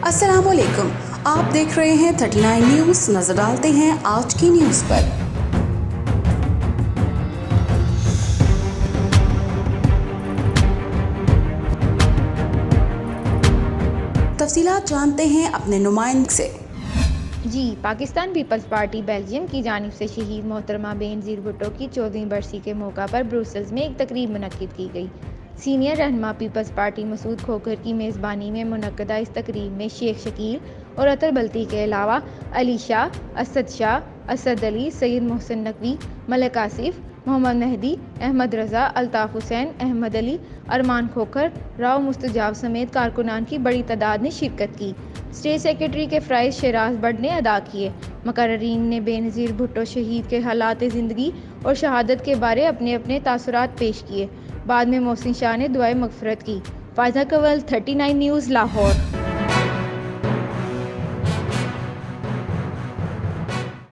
السلام علیکم، آپ دیکھ رہے ہیں 39 نیوز۔ نظر ڈالتے ہیں آج کی نیوز پر۔ تفصیلات جانتے ہیں اپنے نمائندے سے۔ پاکستان پیپلز پارٹی بیلجیم کی جانب سے شہید محترمہ بے نظیر بھٹو کی 14ویں برسی کے موقع پر بروسلز میں ایک تقریب منعقد کی گئی۔ سینئر رہنما پیپلز پارٹی مسعود کھوکھر کی میزبانی میں منعقدہ اس تقریب میں شیخ شکیل اور اطہر بلتی کے علاوہ علی شاہ، اسد علی، سید محسن نقوی، ملک آصف، محمد مہدی، احمد رضا، الطاف حسین، احمد علی، ارمان کھوکھر، راؤ مستجاب سمیت کارکنان کی بڑی تعداد نے شرکت کی۔ اسٹیٹ سیکرٹری کے فرائض شیراز بٹ نے ادا کیے۔ مقررین نے بے نظیر بھٹو شہید کے حالات زندگی اور شہادت کے بارے اپنے اپنے تاثرات پیش کیے۔ بعد میں محسن شاہ نے دعائے مغفرت کی۔ فائزہ کنول، 39 نیوز، لاہور۔